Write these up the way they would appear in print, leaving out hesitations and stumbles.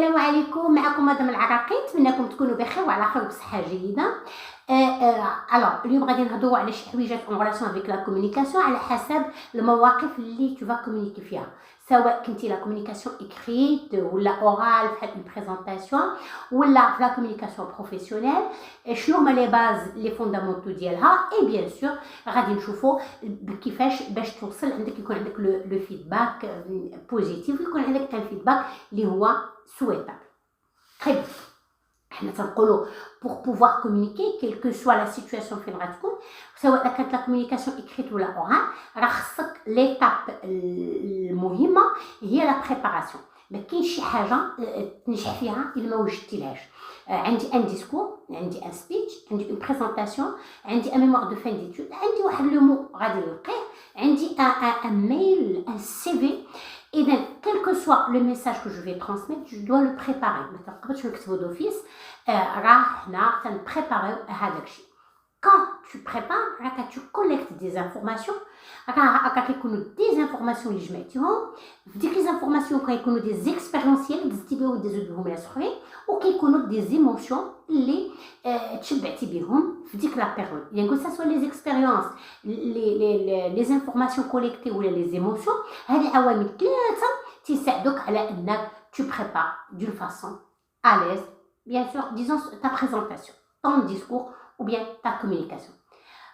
السلام عليكم، معكم مدام العراقي. نتمنىكم تكونوا بخير وعلى خير وبصحه جيده. اليوم غادي نهضروا على شي حويجات اون ريلاسيون افيك لا كومونيكاسيون على حسب المواقف اللي تو كومونيكي فيها، سواء كنتي لا كومونيكاسيون اكريت ولا اورال بحال اون بريزونطاسيون ولا في لا كومونيكاسيون بروفيسيونيل. شنو هما لي باز لي فوندامونتو ديالها، اي بيان سور غادي نشوفوا كيفاش باش توصل عندك يكون عندك لو فيدباك بوزيتيف، يكون عندك ان فيدباك اللي هو سويتابل. طيب حنا تنقولوا pour pouvoir communiquer quelle que soit la situation فين غتكون، سواء كانت لا كومونيكاسيون اكريت ولا اورال، راه خصك ليتاب المهمه هي لا بريباراسيون. ما كاينش شي حاجه تنجح فيها الا ما وجدتيلهاش. عندي ان ديسكور، عندي ان سبيتش، عندي اون بريزونطاسيون، عندي ان ميموار دو فان ديتود، عندي واحد لو مو غادي نلقيه، عندي ان ميل، ان سي في. إذا quel que soit le message que je vais transmettre, je dois le préparer. ما تقدرش نكتبو d'office، راه حنا تنبريباريو هذاك الشيء. Quand tu prépares, راك tu collectes des informations، راك يكونوا des informations اللي جمعتيهم. في ديك les informations كيكونوا des expériences اللي دزتي بهم ودازو بهم ناس اخرين، وكيكونوا des émotions اللي تشبعتي بهم في ديك لا بيريود. يعني كل سوا les expériences، les informations collectées ولا les émotions، هاد العوامل ثلاثه تيساعدوك على انك tu prépares d'une façon à l'aise, bien sûr, disons ta présentation, ton discours ou bien ta communication.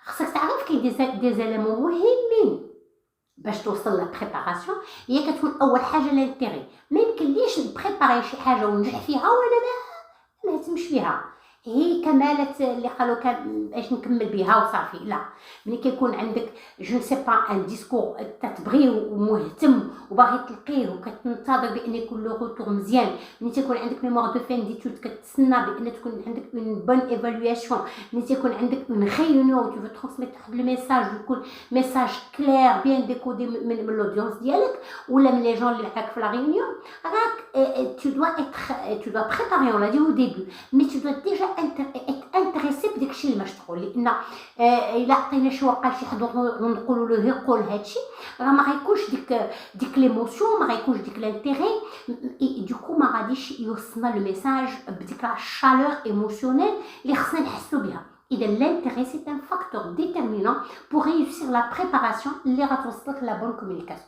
خصك تعرف كاين دي زيليمون مهمين باش توصل لا بريباراسيون. هي كتكون اول حاجه لانتيري. ما يمكنليش نبريباري شي حاجه ونجح فيها وانا ما نهتمش بها، هي كمالة اللي قالوا باش نكمل بها وصافي. لا، ملي كيكون عندك جو سي با ان ديسكور تتبغيه ومهتم وباغي تلقيه وكتنتظر بان يكون لو روتور مزيان، ملي تكون عندك ميموار دو فان ديتود كتسنى بان تكون عندك اون بون ايفالواسيون، ملي تكون عندك اون ريونيون تو فو ترانسميت واحد لو ميساج ويكون ميساج كلير بيان ديكودي من لودونس ديالك ولا من لي جون اللي معاك في لا ريونيون. راك tu dois préparer، on l'a dit au début، mais tu dois déjà être intéressé بداك الشيء اللي باش تقول. لان الا عطينا شي وقع شي حد ونقولوا له غير قول هادشي، راه ما غيكونش ديك ليموسيون، ما غيكونش ديك لانتيري، دوكو ما غاديش يوصلنا لو ميساج بديك لا شالور ايموسيونيل اللي خصنا نحسوا بها. اذا l'intérêt c'est un facteur déterminant pour réussir la préparation اللي غتوصلك لا بون كومونيكاسيون.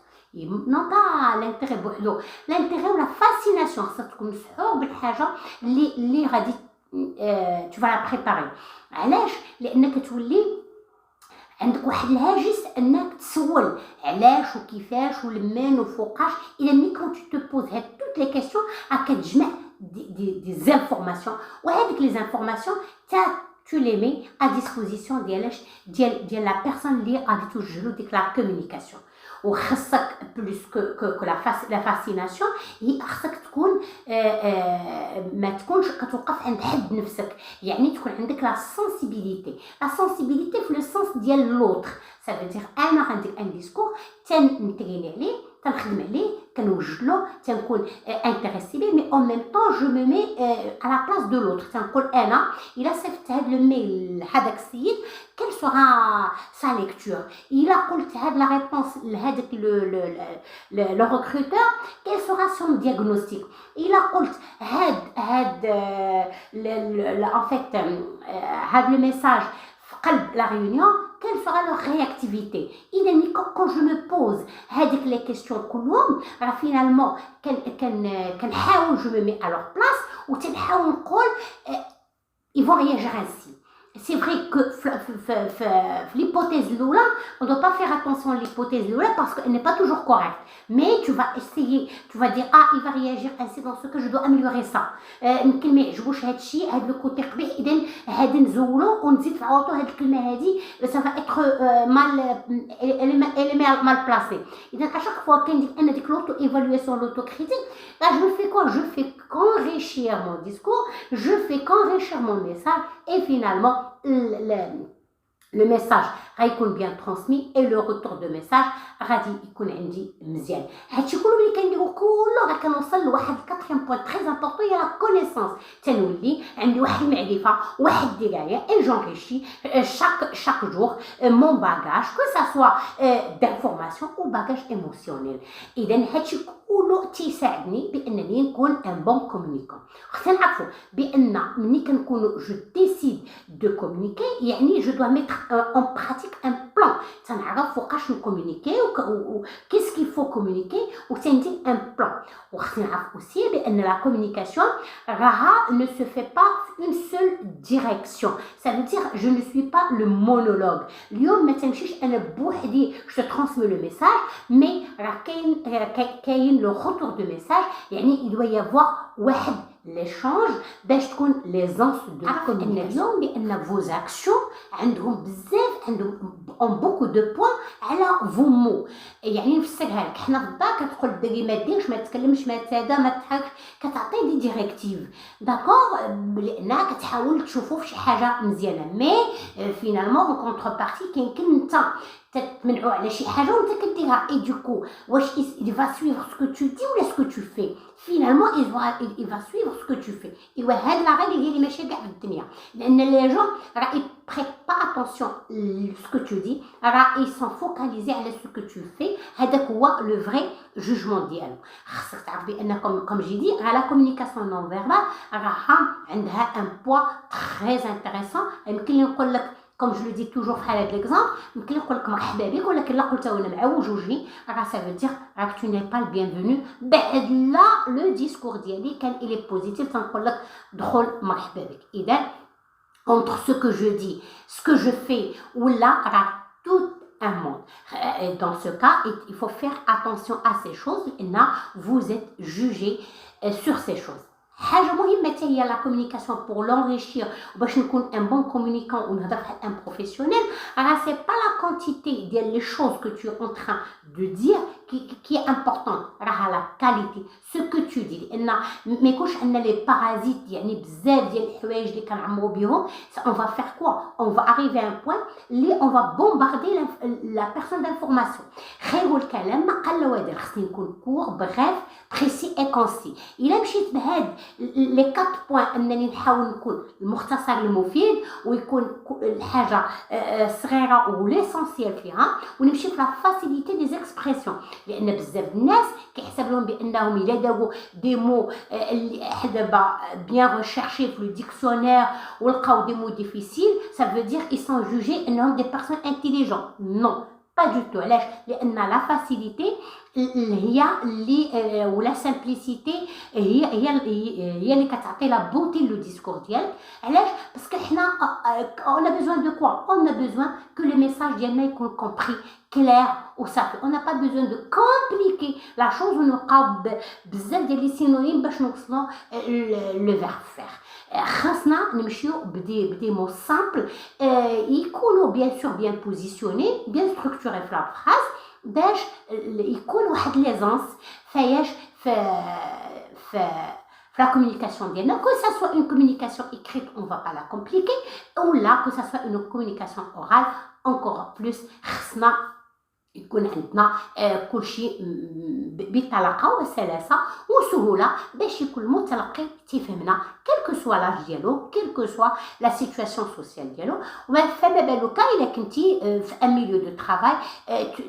non pas l'intérêt بوحدو، l'intérêt ولا فاسيناسيون خصك تكون مسحور بالحاجه اللي غادي tu vas la préparer. علاش؟ لانك تولي عندك واحد الهاجس انك تسول علاش وكيفاش ولمن وفوقاش. اذا ملي كنت tu te poses هاد toutes les questions راك كتجمع دي زانفورماسيون، وهذيك لي زانفورماسيون tu les mets à disposition ديال لا بيرسون اللي غادي توجه له ديك لا كومونيكاسيون. وخصك بلوس كو لا فاسيناسيون، هي خصك تكون ما تكونش كتوقف عند حد نفسك، يعني تكون عندك لا سنسيبيليتي في لو سونس ديال لوطر. ça veut dire انا عندي ان ديسكور تنتريني عليه، تنخدم عليه، كنوجد له، تنكون انتريسي بيه، مي اون ميم طون جو مي مي على بلاص دو لوطر. تنقول انا الا صيفط هاد لو ميل لهذاك السيد كل سورا سا ليكتور، الا قلت هاد لا ريبونس لهذاك لو ريكروتور كل سورا سون دياغنوستيك، الا قلت هاد ان فيت هاد لو ميساج في قلب لا ريونيون quelle sera leur réactivité. إذا quand je me pose هذيك les questions كلهم، راه finalement كنحاول je me mets à leur place وتنحاول نقول ils vont réagir ainsi. C'est vrai que l'hypothèse Lola, on ne doit pas faire attention à l'hypothèse Lola parce qu'elle n'est pas toujours correcte. Mais tu vas essayer, tu vas dire ah il va réagir ainsi dans ce que je dois améliorer ça. يمكن ما يعجبوش هذا الشيء، هذا لو كوتي قبيح، اذا هذا نزولو ونزيد في عوضو هذه الكلمه هذه ça va être mal placé. اذا à chaque fois كندير انا ديك لوتو ايفالواسيون لوتو كريتيك، je fais quoi? Je fais qu'enrichir mon discours, je fais qu'enrichir mon message et finalement le message غيكون بيان ترانسمي اي لو روتور دو ميساج غادي يكون عندي مزيان. هادشي كله ملي كنديرو كله راه كنوصل لواحد الكاتريام بوين تري امبورطون هي لا كونيسونس. تنولي عندي واحد المعرفه واحد الدرايه اي جونريشي chaque jour mon bagage que ça soit d'information ou bagage émotionnel. اذا هادشي كله تيساعدني بانني نكون ان بون كومونيكون. خصنا نعرفوا بان ملي كنكونوا جو ديسيد دو كومونيكي يعني جو دو ميتر اون براتيك ان بلان تنعرف فوقاش نكومونيكي و كيس كيل فو كومونيكي وتندير ان بلان. وخصنا نعرف اوسي بان لا كومونيكاسيون راها ne se fait pas une seule direction. Ça veut dire je ne suis pas le monologue. اليوم ما تمشيش انا بوحدي je te transmets le message mais راه كاين لو retour de message يعني il doit y avoir واحد l'échange باش تكون ليزونس دو كومونيكاسيون. اليوم بان فوز اكسيون عندهم بزاف عندهم اون بوكو دو بوين على فو مو. يعني نفسرها لك حنا في الدار كتقول الدري ما ديرش ما تكلمش ما تادا ما تحركش كتعطي دي ديريكتيف داكور لان كتحاول تشوفوا في شي حاجه مزيانه مي فينالمون اون كونتر بارتي كيمكن انت تتمنعوا على شي حاجه وانت كديرها اي دوكو واش il va suivre ce que tu dis ou ce que tu fais. Finalement il va suivre ce que tu fais. ايوا هاد لا ريغل هي اللي ماشيه كاع في الدنيا لان لي جون راه prête pas attention ce que tu dis راه ils sont focalisés على ce que tu fais. هذاك هو لو فري جوجمون ديالو. خاصك تعرف بان كوم جي دي راه لا كومونيكاسيون نون فيربال راها عندها ان بوا تري انتريسون. يمكن نقول لك comme je le dis toujours في هذا l'exemple يمكن نقول لك مرحبا بك ولكن لا قلتها وانا معوج وجهي راه ça veut dire راك tu n'es pas le bienvenu. بعد لا لو ديسكور ديالي كان il est positif تنقول لك دخل مرحبا بك. اذا entre ce que je dis ce que je fais ولا راه tout un monde. Dans ce cas il faut faire attention à ces choses لان vous êtes jugé sur ces choses. حاجه مهمه حتى هي لا كومونيكاسيون بور لونريشير باش نكون ان بون كومونيكون ونهضر بحال ان بروفيسيونيل راه سي با لا كونتيتي ديال لي شوز كو تو اون تران دو دير كي امبورطون راها لا كاليتي سو كو تو دي لان ما يكونش عندنا لي بارازيت يعني بزاف ديال الحوايج اللي كنعمرو بهم اون فا فير كوا اون فا اريفي ان بوين اللي اون فا بومباردي لا بيرسون دانفورماسيون. خير الكلام ما قل ودار خصني نكون كور بغيف بريسي اي كونسي. الا مشيت بهاد لي 4 بوين انني نحاول نكون المختصر المفيد ويكون الحاجه صغيره وليسونسيال فيها ونمشي في لا فاسيليتي دي زيكسبرسيون لان بزاف الناس كيحسب لهم بانهم الا داو دي مو اللي دابا بيان ريشيرشي في لو ديكسيونير ولقاو دي مو ديفيسيل سا فو دير اي سون جوجي انهم دي بيرسون انتيليجون. نو با دو تو. علاش؟ لان لا فاسيليتي هي اللي ولا سامبليسيتي هي اللي كتعطي لا بوتي لو ديسكور ديالك. علاش؟ باسكو حنا on a besoin de quoi? On a besoin que le message ديالنا يكون compris clair ou simple. On n'a pas besoin de compliquer la chose ونبقاو بزاف ديال لي سينونيم باش نوصلوا لو فيرب فير. خاصنا نمشيو بدي مو سامبل يكونوا بيان سور بيان بوزيسيوني بيان ستركتوري في لا فراز باش يكون واحد ليزونس فياش في la communication ديالنا que ça soit une communication écrite on va pas la compliquer ou là que ça soit une communication orale encore plus خصنا يكون عندنا كلشي بطلاقه وسلاسه وسهوله باش يكون المتلقي تيفهمنا كل كو سوا لاج ديالو كل كو سوا لا سيتوياسيون سوسيال ديالو. فما بالك الا كنتي في ان ميليو دو ترافاي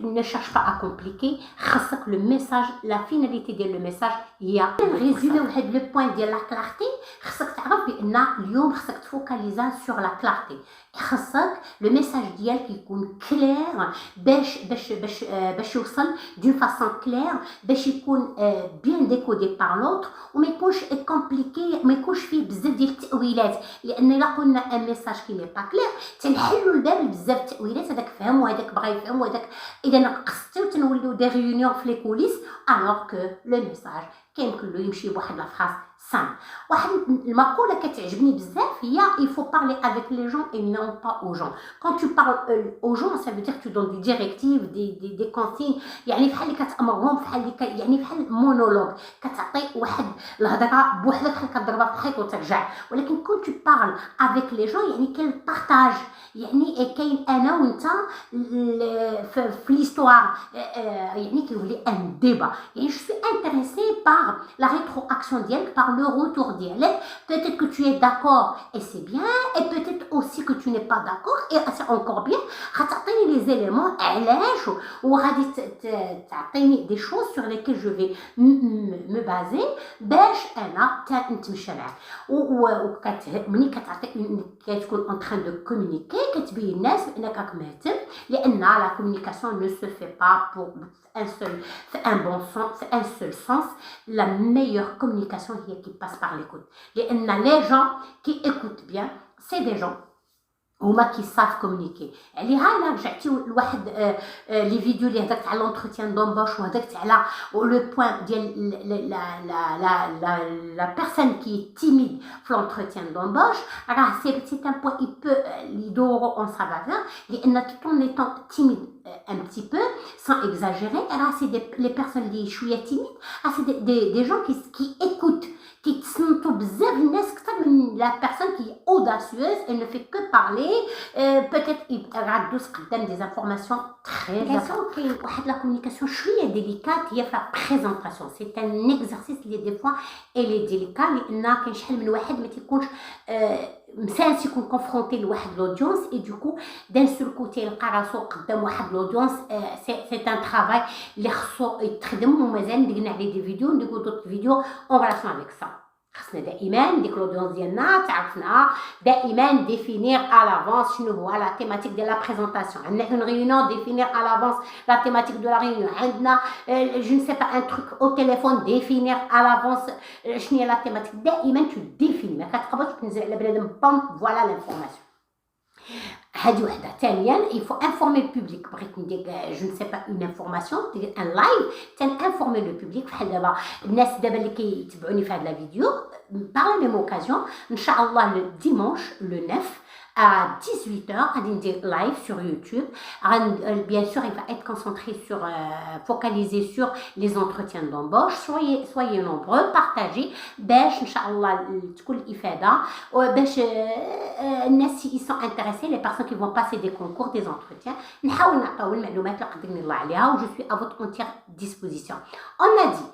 ne cherche pas à compliquer خاصك لو ميساج لا فيناليتي ديال لو ميساج هي ريزومي واحد لو بوين ديال لا كلارتي. خاصك تعرف بان اليوم خاصك تفوكاليزا سور لا كلارتي. خاصك لو ميساج ديالك يكون كلير باش يوصل دون فاسون كلير باش يكون بيان ديكودي بار لوتر وما يكونش كومبليكي ما يكونش فيه بزاف ديال التاويلات لان الا قلنا ان ميساج كي مي با كلير تنحلوا الباب بزاف التاويلات هذاك فهم وهذاك بغى يفهم وهذاك اذا نقصتي وتنوليو دي ريونيون في لي كوليس alors que le message كيمكن له يمشي بواحد لا فراس سام. واحد المقولة كتعجبني بزاف هي il faut parler avec les gens et non pas aux gens. Quand tu parles aux gens, ça veut dire que tu donnes des directives, des consignes. يعني بحال اللي كتأمرهم، بحال اللي يعني بحال مونولوج، كتعطي واحد الهضرة بوحدك بحال كتضربها في الحيط وترجع. ولكن quand tu parles avec les gens يعني كاين البارطاج، يعني كاين انا وانت في ليستوار، يعني كيولي ان ديبا. يعني je suis intéressée par la rétroaction ديالك، par le retour d'Yalek. Peut-être que tu es d'accord et c'est bien, et peut-être aussi que tu n'es pas d'accord et c'est encore bien. غتعطيني les éléments علاش وغادي تعطيني des choses sur lesquelles je vais me baser باش انا نتمشى معاك. ملي كتكون en train de communiquer كتبين الناس بانك راك مهتم، لان la communication ne se fait pas pour un bon sens, un seul sens. La meilleure communication est qui passe par l'écoute. Les gens qui écoutent bien, c'est des gens هما qui savent communiquer. يعني ها الا رجعتي لواحد لي فيديو اللي هضرت على لونتروتيان دومبوش وهضرت على لو بوين ديال لا بيرسون كي تيميد في لونتروتيان دومبوش، راه سي ان بوين il peut يدورو اون سا فافور، لان tout en étant timide un petit peu sans exagérer، راه سي les personnes اللي شويه timide، راه سي des gens qui écoutent، كيتصنتوا بزاف الناس اكثر من لا بيرسون كي اوداسيوز et ne fait que parler. peut-être غا دوز قدام des informations très importantes. كاين واحد لا كومونيكاسيون شويه ديليكات هي في لا بريزونطاسيون. سي ان اكزرسيس اللي دي فوا الي ديليكا، لان كاين شحال من واحد ما تيكونش مسانس يكون كونفرونتي لواحد لودونس، اي دوكو دان سول كوتي يلقى راسو قدام واحد لودونس. سي ان ترافاي اللي خصو يتخدم، ومازال نديرنا عليه دي فيديو، نديرو دوت فيديو اون ريلاسيون افيك سا. خصنا دائما ديك لودونس ديالنا تعرفنا دائما ديفينير على لافونس شنو هو لا تيماتيك ديال لا بريزونطاسيون. عندنا اون ريونيون ديفينير على لافونس لا تيماتيك دو لا ريونيون. عندنا جو نسي با ان تروك او تيليفون ديفينير على لافونس شنو هي لا تيماتيك. دائما تو ديفيني، ما كتقبلش تنزل على بنادم بام فوالا لانفورماسيون. هذه وحده. ثانيا il faut informer le public. بغيت ندير je ne sais pas une information، دير ان لايف تنفورمي لو بوبليك. بحال دابا الناس دابا اللي كيتبعوني في هذا لا فيديو par la même occasion ان شاء الله le dimanche le 9 à 18h, غادي ندير live sur YouTube. Bien sûr, il va être concentré sur, focalisé sur les entretiens d'embauche. Soyez nombreux, partagez باش ان شاء الله تكون الافاده، وباش الناس ils sont intéressés، les personnes qui vont passer des concours, des entretiens، نحاول نعطيو المعلومات اللي قدرني الله عليها، و je suis à votre entière disposition. On a dit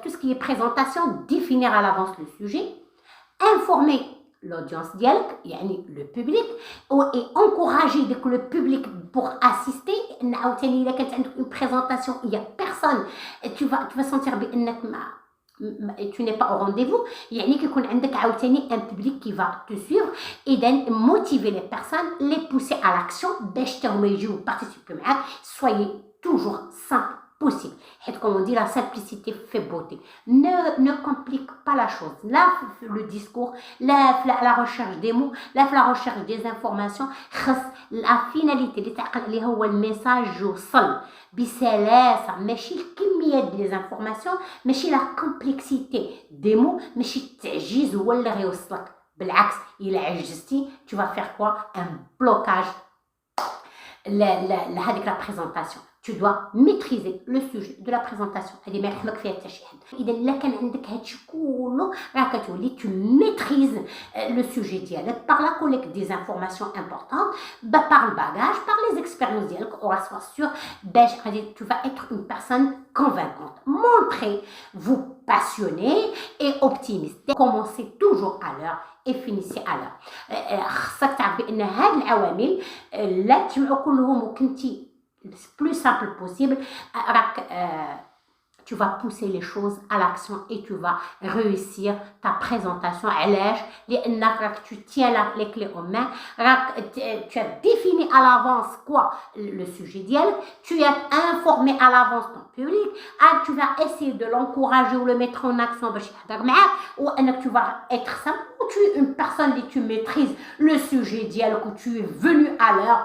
tout ce qui est présentation, définir à l'avance le sujet, informer l'audience ديالك يعني le public، et encourager le public pour assister. عاوتاني الا كانت عندك une présentation il y a personne، tu vas sentir بانك tu n'es pas au rendez-vous. يعني كيكون عندك عاوتاني un public qui va te suivre، اذا motiver les personnes، les pousser à l'action باش هما يجيو participer معاك. soyez toujours simple possible. Et comme on dit, la simplicité fait beauté. Ne complique pas la chose. Là, le discours, la recherche des mots, la recherche des informations, la finalité اللي هو الميساج يوصل بسلاسة، ماشي الكمية ديال les informations، ماشي la complexité des mots، ماشي التعجيز هو اللي غيوصلك. بالعكس، إلا عجزتي tu vas faire quoi؟ un blocage لهذيك la présentation. Tu dois maîtriser le sujet de la présentation. هذه ما يحمك فيها حتى شي حد. اذا الا كان عندك هادشي كله راه كتولي tu maîtrises le sujet ديالك par la collecte des informations importantes، par le bagage، par les expériences ديالك. on va sois sûr باش غادي tu vas être une personne convaincante. Montrez-vous passionné et optimiste. Commencez toujours à l'heure et finissez à l'heure. خصك تعرف بان هاد العوامل لا تجمعوا كلهم وكنتي plus simple possible، tu vas pousser les choses à l'action et tu vas réussir ta présentation. علاش؟ لأنك راك tu tiens les clés en main، راك tu as défini à l'avance quoi le sujet ديالك، tu as informé à l'avance ton public، tu vas essayer de l'encourager ou le mettre en action باش يحضر معاك، وأنك tu vas être simple. tu es une personne et tu maîtrises le sujet dialogue, où tu es venu à l'heure,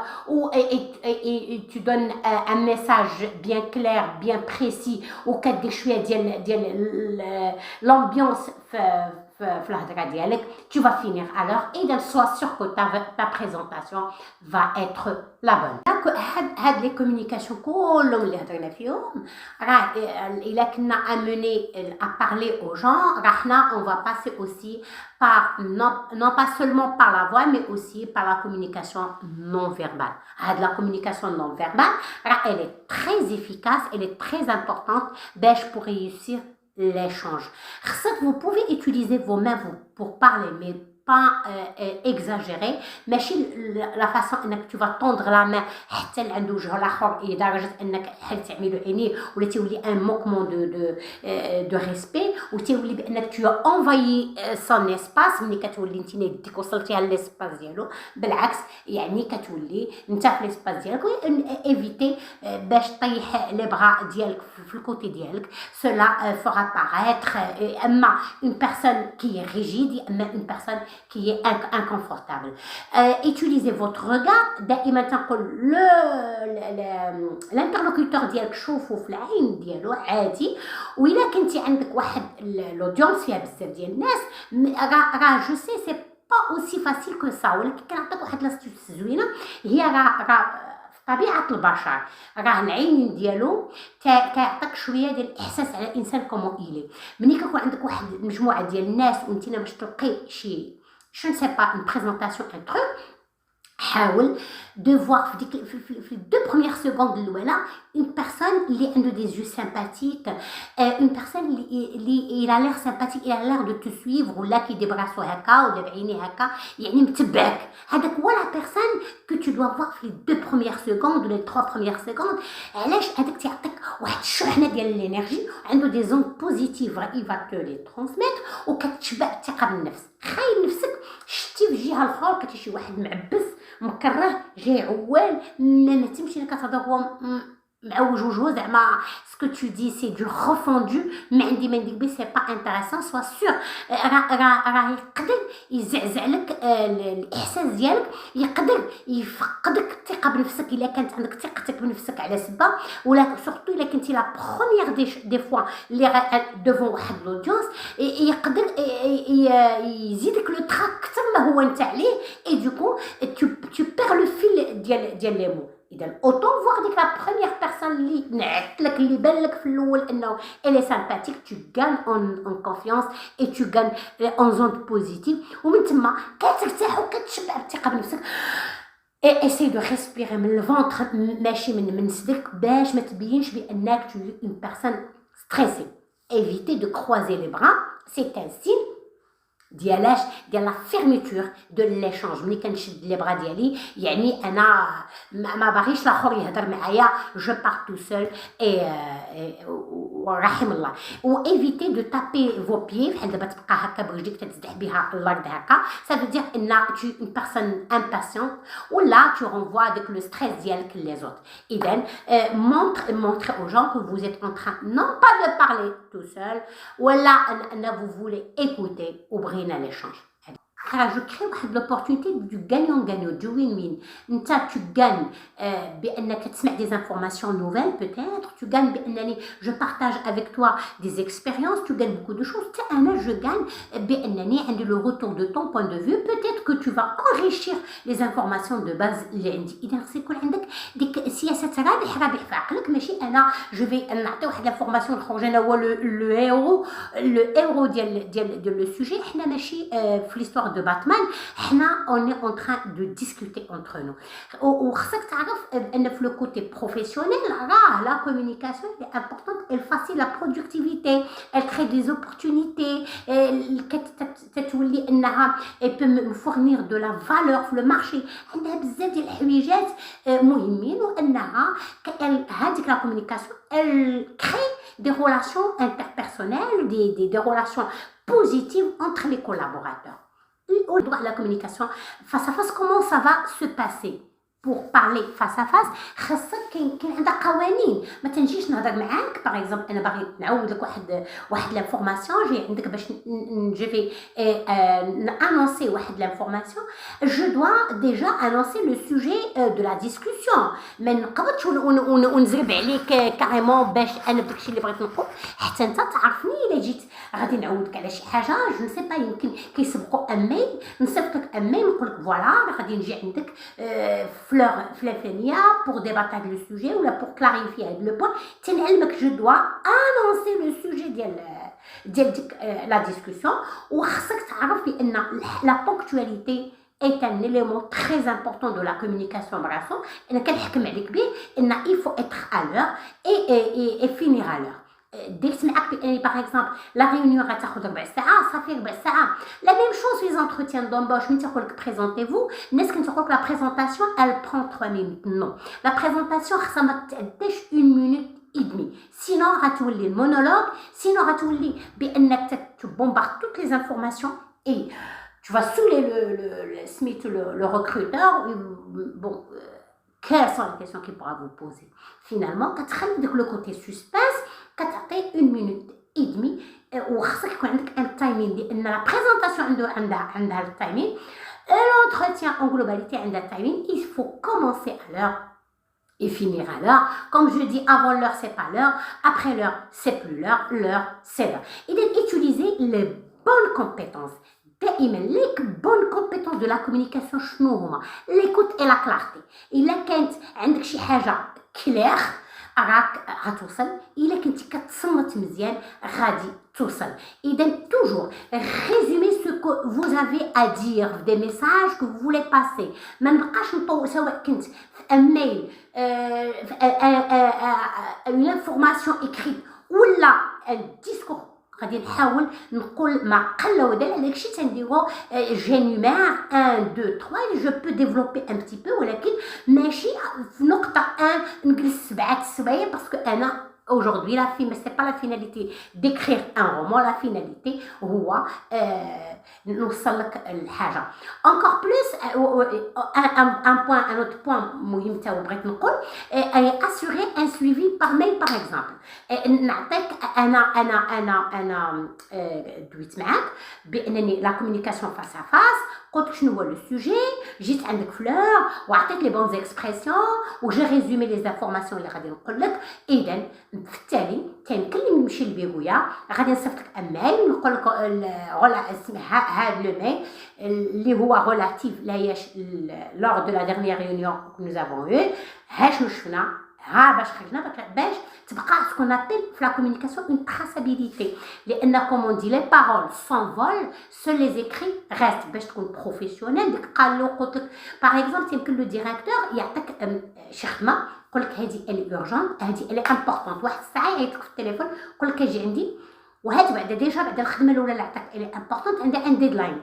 et tu donnes un message bien clair, bien précis, ou كدير شويه ديال l'ambiance في الهضره ديالك, tu vas finir à l'heure, et donc sois sûr que ta présentation va être la bonne. Donc هاد les communications كلهم اللي هضرنا فيهم راه الا كنا amener à parler aux gens, راه حنا on va passer aussi par non pas seulement par la voix mais aussi par la communication non verbale. La communication non verbale, elle est très efficace, elle est très importante pour réussir l'échange. Vous pouvez utiliser vos mains pour parler, mais pas exagérer. ماشي la façon انك tu vas tendre la main حتى لعند وجه الاخر لدرجه انك حال تعملوا عينيه ولا تولي ان موكمون دو ريسبي وتولي بانك tu as envahi son espace. ملي كتولي انت يديك وصلتيها للاسباس ديالو, بالعكس يعني كتولي انت في الاسباس ديالك, ايفيتي باش طيح لي بغا ديالك في الكوتي ديالك. cela fera paraître اما une personne qui est rigide, اما une personne qui est inconfortable. Utilisez votre regard. دائما تنقول l'interlocuteur ديالك شوفوا في العين ديالو عادي. وإلا كنتي عندك واحد l'audience فيها بزاف ديال الناس, راه جو سي سي با اوسي فاسيل كو سا, ولكن كنعطيك واحد لاستيوس زوينه. هي راه طبيعه البشر, راه العين ديالو كيعطيك شويه ديال الاحساس على الانسان كومون إلي. ملي كيكون عندك واحد المجموعه ديال الناس وانت باش تلقي شي je ne sais pas, une présentation, un truc, حاول de voir في les 2 premières secondes الأولى une personne اللي عنده des yeux sympathiques, une personne اللي il a l'air sympathique, il a l'air de te suivre, ولا كيدير براسو هكا ولا بعينيه هكا يعني متبعك. هذاك هو la personne que tu dois voir في les 2 premières secondes ou les 3 premières secondes. علاش هذاك تيعطيك واحد الشحنه ديال الانرجي, عنده des ondes positives, il va te les transmettre, وكتشبع الثقه بالنفس. خايل نفسك شتي في الجهه الاخرى كتجي شي واحد معبس مكره جاي عوال ما تمشي كتهضر هو معوج وجهو زعما سكو تو دي سي دو ريفوندو ما عندي ما ندير بيه سي با انتريسون. سوا سور راه يقدر يزعزع لك الاحساس ديالك, يقدر يفقدك الثقه بنفسك الا كانت عندك ثقتك بنفسك على سبه, ولا سورتو الا كنتي لا بروميير دي فوا اللي دوفون واحد لودونس يقدر يزيدك لو تراك اكثر ما هو انت عليه, اي دوكو tu perds le fil ديال لي مو. إذا autant voir ديك la première personne اللي نعت لك اللي بان لك في الأول إنه elle est sympathique, tu gagnes en confiance et tu gagnes en zone positive. ومن تما كترتاح وكتشبع بالثقة بنفسك. essaye de respirer من الفونتر ماشي من صدرك باش ما تبينش بأنك tu es une personne stressée. Évitez de croiser les bras, c'est un signe ديال la fermeture de l'échange. ملي كنشد لي بغا ديالي يعني انا ما باغيش الاخر يهضر معايا, je pars tout seul et ورحم الله. و éviter de taper vos pieds بحال دابا تبقى هكا برجليك تتزدح بها الارض هكا, ça veut dire ان tu es une personne impatiente ولا tu renvoies avec le stress ديالك les autres. اذا montre aux gens que vous êtes en train non pas de parler tout seul ولا ان vous voulez écouter ou l'échange. Je crée l'opportunité du gagnant-gagnant, du win-win. Tu gagnes بأنك تسمع des informations nouvelles peut-être, tu gagnes بأنني je partage avec toi des expériences, tu gagnes beaucoup de choses. أنا je gagne بأنني عندي le retour de ton point de vue, peut-être que tu vas enrichir les informations de base اللي عندي. إذا خص يكون عندك ديك سياسة رابح في عقلك, ماشي أنا je vais نعطي واحد l'information نخرج أنا هو le héros ديال le sujet. حنا ماشي في l'histoire de Batman, on est en train de discuter entre nous. وخصك تعرف ان في le côté professionnel la communication est importante, elle facilite la productivité, elle crée des opportunités, كتولي انها elle peut me fournir de la valeur في le marché. عندها بزاف ديال الحويجات مهمين, وانها هذيك la communication elle crée des relations interpersonnelles, des relations positives entre les collaborateurs. Au droit à la communication face à face, comment ça va se passer? pour parler face à face خاصك كاين عندها قوانين ما تنجيش نهضر معاك باغ اكزومبل انا باغي نعاود لك واحد لانفورماسيون جاي عندك باش جو في annoncer واحد لانفورماسيون je dois déjà annoncer le sujet de la discussion ما نقدرش ونزرب عليك كاريمون باش انا بداكشي اللي بغيت نقول حتى انت تعرفني الا جيت غادي نعاودك على شي حاجه جو نسي با يمكن كيسبقوا اميل نصيفط لك اميل نقول لك فوالا غادي نجي عندك fleur فلانيه pour débattre le sujet ولا pour clarifier le point تنعلمك je dois annoncer le sujet ديال ديك لا ديسكوسيون وخصك تعرف بان لا بونكتواليتي est un élément très important de la communication براسو انا كنحكم عليك به ان il faut être à l'heure et finir à l'heure ديت معاك بان باغ اكزومبل لا ريونيون غتاخذ 4 ساعات صافي 4 ساعات لا ميم شوز في زونتروتيان دومبوش ملي تيقول لك بريزونتيفو الناس كتقول لك لا بريزونطاسيون elle prend 3 minutes نو لا بريزونطاسيون خصها ما تعداش 1 minute et demie sinon غتولي المونولوج sinon غتولي بانك تبومبارد toutes les informations et tu vas saouler le recruteur bon quelles sont les questions qu'il pourra vous poser finalement كتخلي داك لو كوتي سسبانس كتعطي 1 minute et demie وخصك يكون عندك ان تايمين لان لا بريزونطاسيون عندها التايمين l'entretien en globalité عندها التايمين il faut commencer à l'heure et finir à l'heure. Comme je dis, avant l'heure, c'est pas l'heure. Après l'heure, c'est plus l'heure. L'heure, c'est l'heure. Et d'utiliser les bonnes compétences. دائما ليك bonnes compétences de la communication شنو هما l'écoute et la clarté. إلا كانت عندك شي حاجة كلير راك غتوصل الا كنتي كتصنت مزيان غادي توصل اذا toujours résumer ce que vous avez à dire des messages que vous voulez passer ما نبقاش نطول سواء كنت في ايميل une information écrite ولا un discours غادي نحاول نقول ما قل ودل على داكشي تنديرو جينيمير 1 2 3 جو بو ديفلوبي ان بتي بو ولكن ماشي في نقطه 1 نجلس 7 السوايع باسكو انا aujourd'hui la fin mais c'est pas la finalité d'écrire un roman la finalité هو نوصل لك الحاجه encore plus un autre point مهم تا بغيت نقول assurer un suivi par mail par exemple نعطيك انا دويت معاك بانني لا كومونيكاسيون فاس ا فاس قلت شنو هو لو سوجي جيت عندك فلور وعطيت لي بون اكسبرسيون وجي ريزومي لي انفورماسيون اللي غادي نقول لك اذا في التالي كنكلم نمشي للبيرويه غادي نصيفط لك اميل نقول لك هذا لو ميل اللي هو ريلاتيف لاياش lors de la dernière réunion que nous avons eu ها شنو شفنا ها باش خرجنا باش تبقى ce qu'on appelle في la communication une traçabilité لان comme on dit les paroles s'envolent seuls les écrits restent باش تكون بروفيسيونيل ديك قال له قلت لك باغ اكزومبل يمكن لو ديريكتور يعطيك شي خدمه يقول لك هذه الي اورجونت هذه الي امبورطونط واحد الساعه يعيطك في التليفون يقول لك اجي عندي وهاد بعد ديجا بعد الخدمه الاولى اللي عطاك الي امبورطونط عندها ان ديدلاين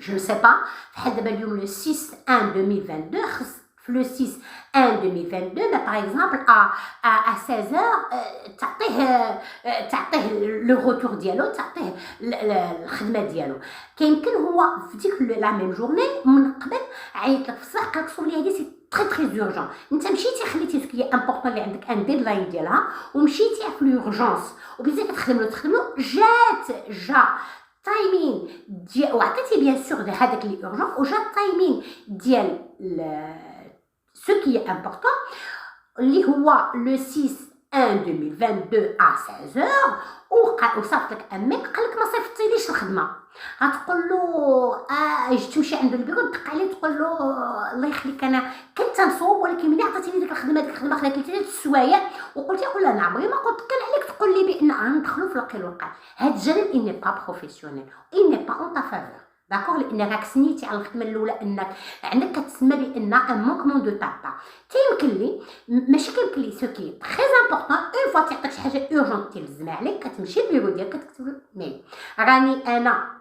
je ne sais pas بحال دابا اليوم لو 6 1 2022 خص le 6 1 2022 mais par exemple à 16h تعطيه le retour ديالو تعطيه الخدمه ديالو كيمكن هو في ديك لا ميم جورني من قبل عيط لك في الصباح قال لك صوب لي هذه سي تري تري اورجون انت مشيتي خليتي سكي امبورطون اللي عندك ان ديدلاين ديالها ومشيتي في لورجونس وبديتي كتخدم له جا تايمين ديال وعطيتي بيان سور هذاك لي اورجون وجا تايمين ديال ce qui est important اللي هو le 6 1 2022 à 16h وصافط لك امك قال لك ما صيفطتيليش الخدمه غتقول له جيت تمشي عند البيرو تدق عليه تقول له الله يخليك انا كنت نصوب ولكن ملي عطيتيني ديك الخدمه خلات لي 3 سوايع وقلت يقول لها نعم ما قلت كان عليك تقول لي بان غندخلوا في القيل والقال هاد الجانب اني با بروفيسيونيل اني با اون تا فافور داكوغ لان راك سنيتي على الخدمه الاولى انك عندك كتسمى بان ان مونكمون دو تابا تيمكن لي ماشي كيمكن لي سو كي تري امبورطون اون فوا تعطيك شي حاجه اورجونت تلزم عليك كتمشي للبيرو ديالك كتكتب له ميل راني انا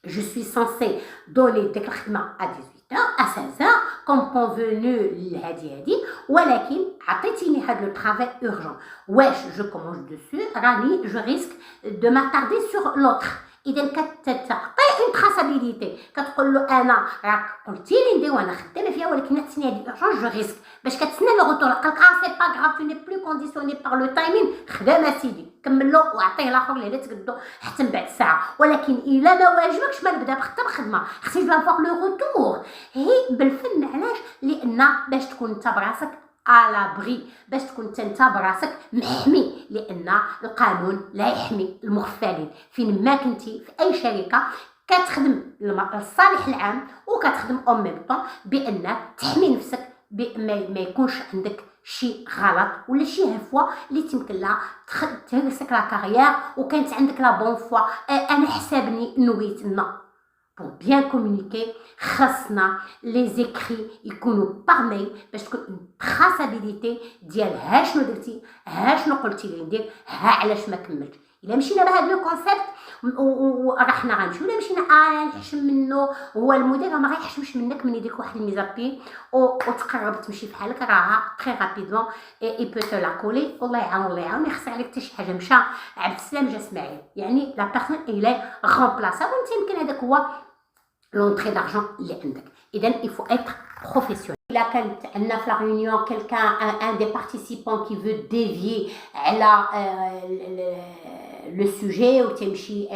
je suis censée donner ديك الخدمه à 18h à 16h comme convenu لهادي ولكن عطيتيني هاد لو طرافاي اورجون واش جو كومونس دوسو راني جو ريسك دو m'attarder sur l'autre اذا كتعطي اون تراسابيليتي كتقول له انا راك قلتي لي ندير وانا خدامه فيها ولكن عطيني هذه لارجون جو ريسك باش كتسنى لو روتور قالك سي با غراف تو ني بلو كونديسيوني بار لو تايمين خدامه سيدي كمل له وعطيه الاخر اللي تقدو حتى من بعد الساعه ولكن الا ما واجبكش ما نبدا حتى بخدمه خصني نفوق لو روتور هي بالفن علاش لان باش تكون انت براسك على بري باش تكون انت براسك محمي لان القانون لا يحمي المغفلين فين ما كنتي في اي شركه كتخدم للصالح العام وكتخدم او ميم طون بانك تحمي نفسك ما يكونش عندك شي غلط ولا شي هفوه اللي تمكن لها تهرسك لا كارير وكانت عندك لا بون فوا انا حسابني نويت pour bien communiquer خاصنا لي زيكري يكونوا باغ باش تكون تراسابيليتي ديال ها شنو درتي ها شنو قلتي لي ندير ها علاش ما كملتش الا مشينا بهذا لو كونسيبت ورحنا غنمشيو ولا مشينا نحشم منه هو المدير ما غيحشمش منك من يديك واحد الميزابي وتقرب تمشي بحالك راها تري رابيدمون اي بو تو لا كولي الله يعاون الله يعاون يخسر عليك حتى شي حاجه مشى عبد السلام جا اسماعيل يعني لا بيرسون ايلي غومبلاسابل وانت يمكن هذاك هو l'entrée d'argent اللي عندك اذا il faut être professionnel. إلا كانت عندنا في لا ريونيون quelqu'un un des participants qui veut dévier على le sujet ou تمشي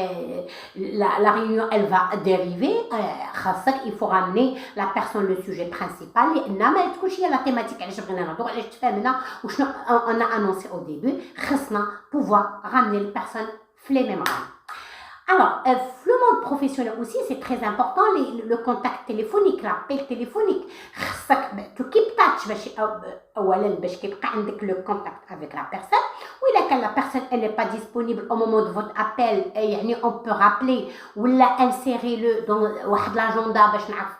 la réunion elle va dériver خاصك il faut ramener la personne le sujet principal لان ما تكونش هي لا تيماتيك علاش بغينا نهضروا علاش تفاهمنا وشنو on a annoncé au début خاصنا pouvoir ramener les personnes في les mêmes rangs. Alors, le monde professionnel aussi, c'est très important, le contact téléphonique, l'appel téléphonique. Tu keep touch, باش كيبقى عندك le contact avec la personne. وإلا كان la personne elle n'est pas disponible au moment de votre appel, يعني on peut rappeler ولا insérer le dans واحد l'agenda باش نعرف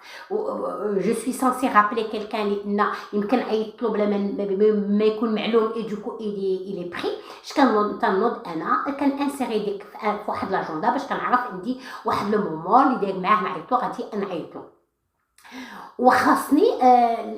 je suis censé rappeler quelqu'un لأن يمكن عيط له بلا ما يكون معلوم et du coup il est pris. اش كنوض انا كنانسيري ديك في واحد لاجوندا باش كنعرف عندي واحد لو مومون اللي داير معاه نعيطو غادي نعيطو وخاصني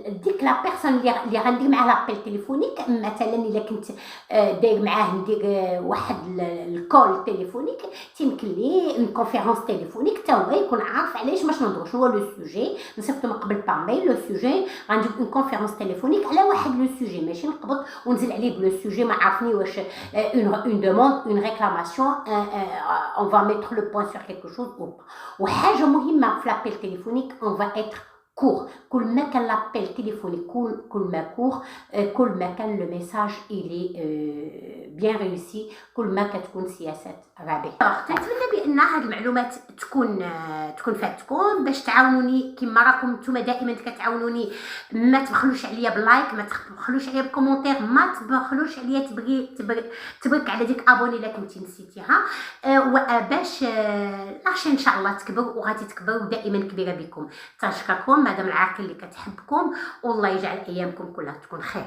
ديك لا بيرسون اللي غندير معاه لابيل تليفونيك مثلا الا كنت داير معاه ندير واحد الكول تليفونيك تيمكن لي اون كونفيرونس تليفونيك حتى هو يكون عارف علاش باش نهضروا شنو هو لو سوجي نصيفطو من قبل باغ ميل لو سوجي غندير اون كونفيرونس تليفونيك على واحد لو سوجي ماشي نقبض ونزل عليه بلو سوجي ما عارفني واش اون دوموند اون ريكلاماسيون اون فا ميتر لو بوين سور كيلكو شوز او با وحاجه مهمه في لابيل تليفونيك اون فا اتر court. كل ما كان l'appel téléphonique كل ما court كل ما كان le message il est bien réussi كل ما كتكون سياسات رابحه. كنتمنى بان هاد المعلومات تكون فاتكم باش تعاونوني كما راكم نتوما دائما كتعاونوني ما تبخلوش عليا باللايك ما تبخلوش عليا بكومونتير ما تبخلوش عليا تبرك على ديك ابوني الا كنتي نسيتيها وباش لاشين ان شاء الله تكبر وغادي تكبر ودائما كبيره بكم. تنشكركم مدام العاقل اللي كتحبكم والله يجعل ايامكم كلها تكون خير.